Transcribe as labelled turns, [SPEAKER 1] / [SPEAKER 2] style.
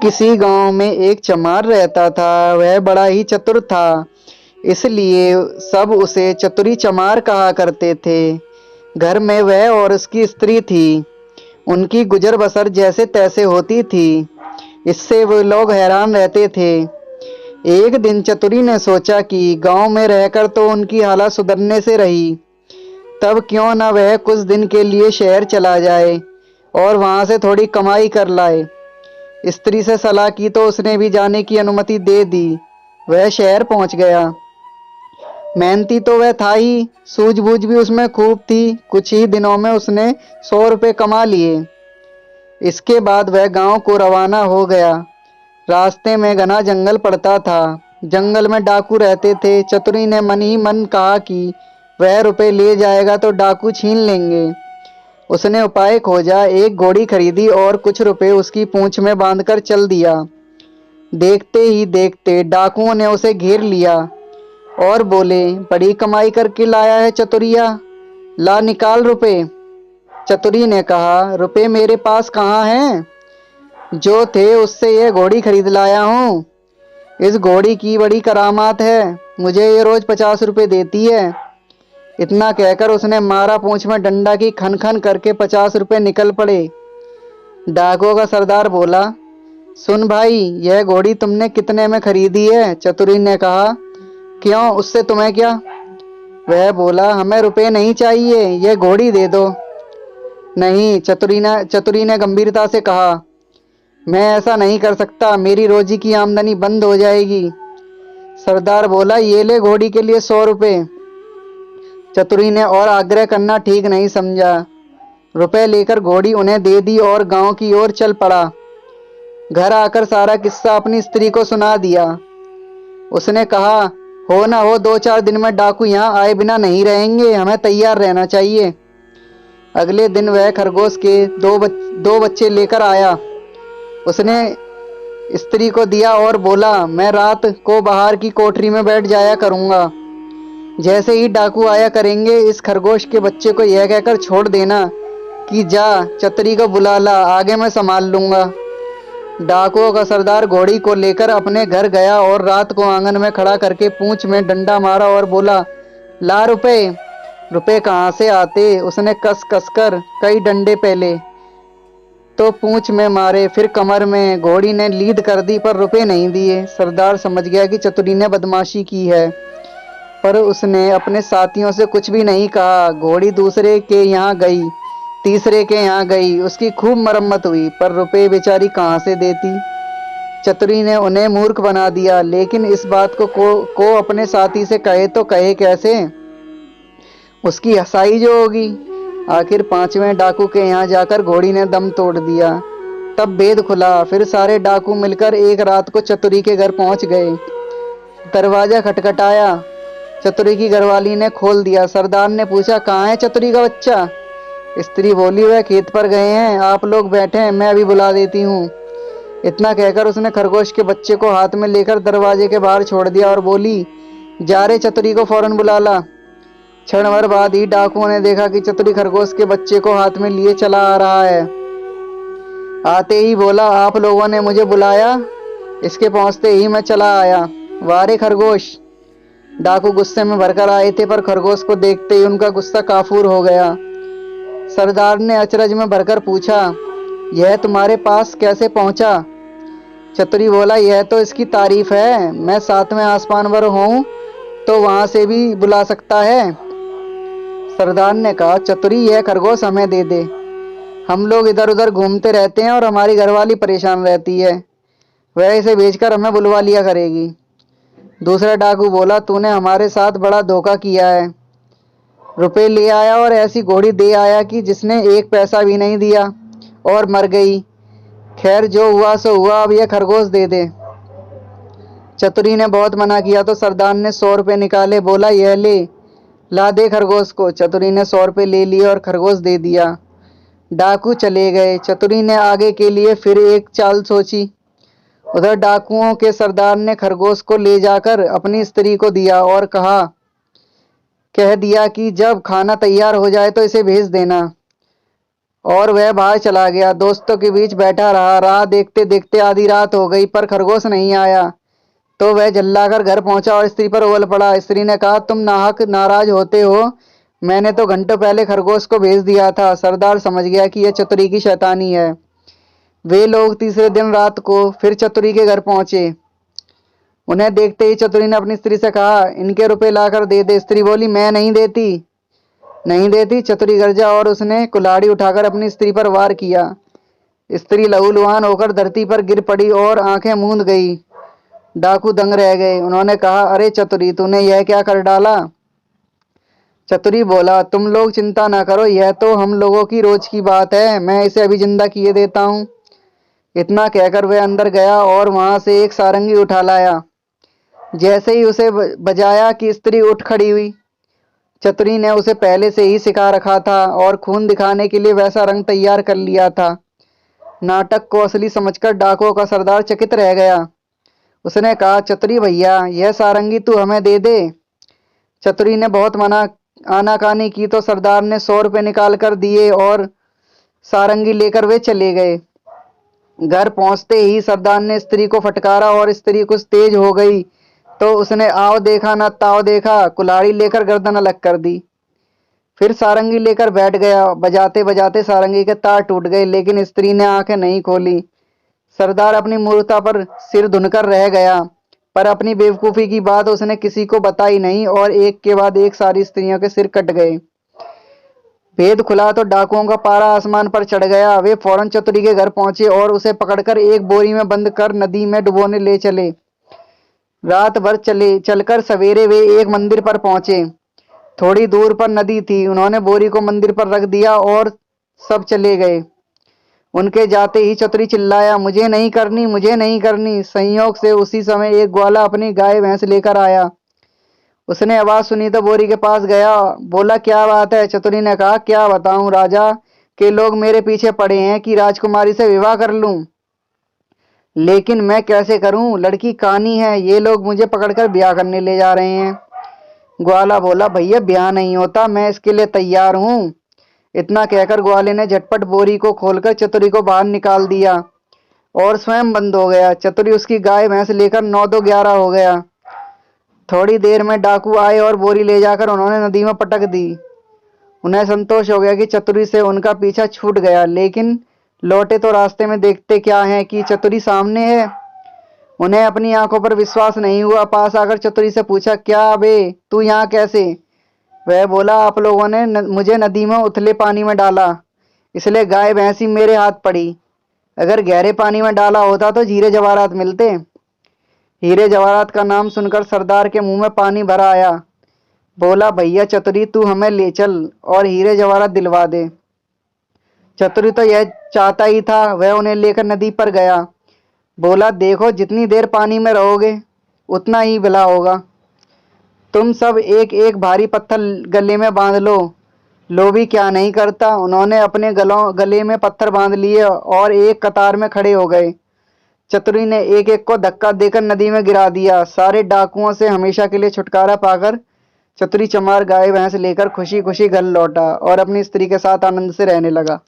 [SPEAKER 1] किसी गांव में एक चमार रहता था। वह बड़ा ही चतुर था, इसलिए सब उसे चतुरी चमार कहा करते थे। घर में वह और उसकी स्त्री थी। उनकी गुजर बसर जैसे तैसे होती थी, इससे वो लोग हैरान रहते थे। एक दिन चतुरी ने सोचा कि गांव में रहकर तो उनकी हालत सुधरने से रही, तब क्यों न वह कुछ दिन के लिए शहर चला जाए और वहां से थोड़ी कमाई कर लाए। स्त्री से सलाह की तो उसने भी जाने की अनुमति दे दी। वह शहर पहुंच गया। मेहनती तो वह था ही, सूझबूझ भी उसमें खूब थी। कुछ ही दिनों में उसने 100 रुपये कमा लिए। इसके बाद वह गांव को रवाना हो गया। रास्ते में घना जंगल पड़ता था। जंगल में डाकू रहते थे। चतुरी ने मन ही मन कहा कि वह रुपए ले जाएगा तो डाकू छीन लेंगे। उसने उपाय खोजा, एक घोड़ी खरीदी और कुछ रुपए उसकी पूंछ में बांधकर चल दिया। देखते ही देखते डाकुओं ने उसे घेर लिया और बोले, बड़ी कमाई करके लाया है चतुरिया, ला निकाल रुपए। चतुरी ने कहा, रुपए मेरे पास कहाँ हैं? जो थे उससे यह घोड़ी खरीद लाया हूँ। इस घोड़ी की बड़ी करामात है, मुझे ये रोज 50 रुपए देती है। इतना कहकर उसने मारा पूंछ में डंडा की खन खन करके 50 रुपए निकल पड़े। डाकुओं का सरदार बोला, सुन भाई, यह घोड़ी तुमने कितने में खरीदी है? चतुरी ने कहा, क्यों, उससे तुम्हें क्या? वह बोला, हमें रुपए नहीं चाहिए, यह घोड़ी दे दो। नहीं, चतुरी ने गंभीरता से कहा, मैं ऐसा नहीं कर सकता, मेरी रोजी की आमदनी बंद हो जाएगी। सरदार बोला, ये ले घोड़ी के लिए 100 रुपए। चतुरी ने और आग्रह करना ठीक नहीं समझा। रुपए लेकर घोड़ी उन्हें दे दी और गांव की ओर चल पड़ा। घर आकर सारा किस्सा अपनी स्त्री को सुना दिया। उसने कहा, हो ना हो 2-4 दिन में डाकू यहाँ आए बिना नहीं रहेंगे, हमें तैयार रहना चाहिए। अगले दिन वह खरगोश के दो बच्चे लेकर आया। उसने स्त्री को दिया और बोला, मैं रात को बाहर की कोठरी में बैठ जाया करूंगा। जैसे ही डाकू आया करेंगे, इस खरगोश के बच्चे को यह कहकर छोड़ देना कि जा चतुरी को बुला ला, आगे मैं संभाल लूंगा। डाकुओं का सरदार घोड़ी को लेकर अपने घर गया और रात को आंगन में खड़ा करके पूंछ में डंडा मारा और बोला, ला रुपए। रुपए कहाँ से आते? उसने कस कस कर कई डंडे पहले तो पूंछ में मारे, फिर कमर में। घोड़ी ने लीद कर दी पर रुपए नहीं दिए। सरदार समझ गया कि चतुरी ने बदमाशी की है, पर उसने अपने साथियों से कुछ भी नहीं कहा। घोड़ी दूसरे के यहाँ गई, तीसरे के यहाँ गई, उसकी खूब मरम्मत हुई, पर रुपए बेचारी कहाँ से देती। चतुरी ने उन्हें मूर्ख बना दिया, लेकिन इस बात को अपने साथी से कहे तो कहे कैसे? उसकी हंसाई जो होगी। आखिर 5वें डाकू के यहाँ जाकर घोड़ी ने दम तोड़ दिया। तब भेद खुला। फिर सारे डाकू मिलकर एक रात को चतुरी के घर पहुंच गए। दरवाजा खटखटाया। चतुरी की घरवाली ने खोल दिया। सरदार ने पूछा, कहाँ है चतुरी का बच्चा? स्त्री बोली, वह खेत पर गए हैं, आप लोग बैठे हैं, मैं अभी बुला देती हूँ। इतना कहकर उसने खरगोश के बच्चे को हाथ में लेकर दरवाजे के बाहर छोड़ दिया और बोली, जा रे चतुरी को फौरन बुला ला। क्षण भर बाद ही डाकुओं ने देखा कि चतुरी खरगोश के बच्चे को हाथ में लिए चला आ रहा है। आते ही बोला, आप लोगों ने मुझे बुलाया? इसके पहुंचते ही मैं चला आया। वारे खरगोश! डाकू गुस्से में भरकर आए थे, पर खरगोश को देखते ही उनका गुस्सा काफूर हो गया। सरदार ने अचरज में भरकर पूछा, यह तुम्हारे पास कैसे पहुंचा? चतुरी बोला, यह तो इसकी तारीफ है, मैं 7वें आसमान पर हूं तो वहां से भी बुला सकता है। सरदार ने कहा, चतुरी, यह खरगोश हमें दे दे, हम लोग इधर उधर घूमते रहते हैं और हमारी घरवाली परेशान रहती है, वह इसे बेचकर हमें बुलवा लिया करेगी। दूसरा डाकू बोला, तूने हमारे साथ बड़ा धोखा किया है। रुपए ले आया और ऐसी घोड़ी दे आया कि जिसने एक पैसा भी नहीं दिया और मर गई। खैर, जो हुआ सो हुआ, अब यह खरगोश दे दे। चतुरी ने बहुत मना किया तो सरदार ने 100 रुपए निकाले। बोला, यह ले, ला दे खरगोश को। चतुरी ने 100 रुपए ले लिए और खरगोश दे दिया। डाकू चले गए। चतुरी ने आगे के लिए फिर एक चाल सोची। उधर डाकुओं के सरदार ने खरगोश को ले जाकर अपनी स्त्री को दिया और कह दिया कि जब खाना तैयार हो जाए तो इसे भेज देना। और वह बाहर चला गया। दोस्तों के बीच बैठा रहा। राह देखते देखते आधी रात हो गई पर खरगोश नहीं आया। तो वह जल्लाकर घर पहुंचा और स्त्री पर उबल पड़ा। स्त्री ने कहा, तुम नाहक नाराज होते हो। मैंने तो घंटों पहले खरगोश को भेज दिया था। सरदार समझ गया कि यह चतुरी की शैतानी है। वे लोग तीसरे दिन रात को फिर चतुरी के घर पहुंचे। उन्हें देखते ही चतुरी ने अपनी स्त्री से कहा, इनके रुपए लाकर दे दे। स्त्री बोली, मैं नहीं देती, नहीं देती। चतुरी गरजा और उसने कुल्हाड़ी उठाकर अपनी स्त्री पर वार किया। स्त्री लहूलुहान होकर धरती पर गिर पड़ी और आंखें मूंद गई। डाकू दंग रह गए। उन्होंने कहा, अरे चतुरी, तूने यह क्या कर डाला? चतुरी बोला, तुम लोग चिंता ना करो, यह तो हम लोगों की रोज की बात है। मैं इसे अभी जिंदा किए देता हूँ। इतना कहकर वह अंदर गया और वहां से एक सारंगी उठा लाया। जैसे ही उसे बजाया कि स्त्री उठ खड़ी हुई। चतुरी ने उसे पहले से ही सिखा रखा था और खून दिखाने के लिए वैसा रंग तैयार कर लिया था। नाटक को असली समझकर डाकुओं का सरदार चकित रह गया। उसने कहा, चतुरी भैया, यह सारंगी तू हमें दे दे। चतुरी ने बहुत मना आनाकानी की तो सरदार ने 100 रुपये निकाल कर दिए और सारंगी लेकर वे चले गए। घर पहुंचते ही सरदार ने स्त्री को फटकारा और स्त्री कुछ तेज हो गई तो उसने आओ देखा न ताव देखा, कुल्हाड़ी लेकर गर्दन अलग कर दी। फिर सारंगी लेकर बैठ गया। बजाते बजाते सारंगी के तार टूट गए, लेकिन स्त्री ने आंखें नहीं खोली। सरदार अपनी मूर्खता पर सिर धुनकर रह गया, पर अपनी बेवकूफी की बात उसने किसी को बताई नहीं और एक के बाद एक सारी स्त्रियों के सिर कट गए। भेद खुला तो डाकुओं का पारा आसमान पर चढ़ गया। वे फौरन चतुरी के घर पहुंचे और उसे पकड़कर एक बोरी में बंद कर नदी में डुबोने ले चले। रात भर चलकर सवेरे वे एक मंदिर पर पहुंचे। थोड़ी दूर पर नदी थी। उन्होंने बोरी को मंदिर पर रख दिया और सब चले गए। उनके जाते ही चतुरी चिल्लाया, मुझे नहीं करनी, मुझे नहीं करनी। संयोग से उसी समय एक ग्वाला अपनी गाय भैंस लेकर आया। उसने आवाज सुनी तो बोरी के पास गया। बोला, क्या बात है? चतुरी ने कहा, क्या बताऊं, राजा के लोग मेरे पीछे पड़े हैं कि राजकुमारी से विवाह कर लूं, लेकिन मैं कैसे करूं? लड़की कानी है। ये लोग मुझे पकड़कर ब्याह करने ले जा रहे हैं। ग्वाला बोला, भैया ब्याह नहीं होता, मैं इसके लिए तैयार हूं। इतना कहकर ग्वाले ने झटपट बोरी को खोलकर चतुरी को बाहर निकाल दिया और स्वयं बंद हो गया। चतुरी उसकी गाय भैंस लेकर 9-2-11 हो गया। थोड़ी देर में डाकू आए और बोरी ले जाकर उन्होंने नदी में पटक दी। उन्हें संतोष हो गया कि चतुरी से उनका पीछा छूट गया, लेकिन लौटे तो रास्ते में देखते क्या है कि चतुरी सामने है। उन्हें अपनी आंखों पर विश्वास नहीं हुआ। पास आकर चतुरी से पूछा, क्या बे, तू यहाँ कैसे? वह बोला, आप लोगों ने मुझे नदी में उथले पानी में डाला, इसलिए गाय भैंसी मेरे हाथ पड़ी। अगर गहरे पानी में डाला होता तो हीरे जवाहरात मिलते। हीरे जवाहरात का नाम सुनकर सरदार के मुंह में पानी भरा आया। बोला, भैया चतुरी, तू हमें ले चल और हीरे जवाहरात दिलवा दे। चतुरी तो यह चाहता ही था। वह उन्हें लेकर नदी पर गया। बोला, देखो, जितनी देर पानी में रहोगे उतना ही भला होगा। तुम सब एक एक भारी पत्थर गले में बांध लो। लोभी क्या नहीं करता। उन्होंने अपने गले में पत्थर बांध लिए और एक कतार में खड़े हो गए। चतुरी ने एक एक को धक्का देकर नदी में गिरा दिया। सारे डाकुओं से हमेशा के लिए छुटकारा पाकर चतुरी चमार गाय भैंस लेकर खुशी खुशी घर लौटा और अपनी स्त्री के साथ आनंद से रहने लगा।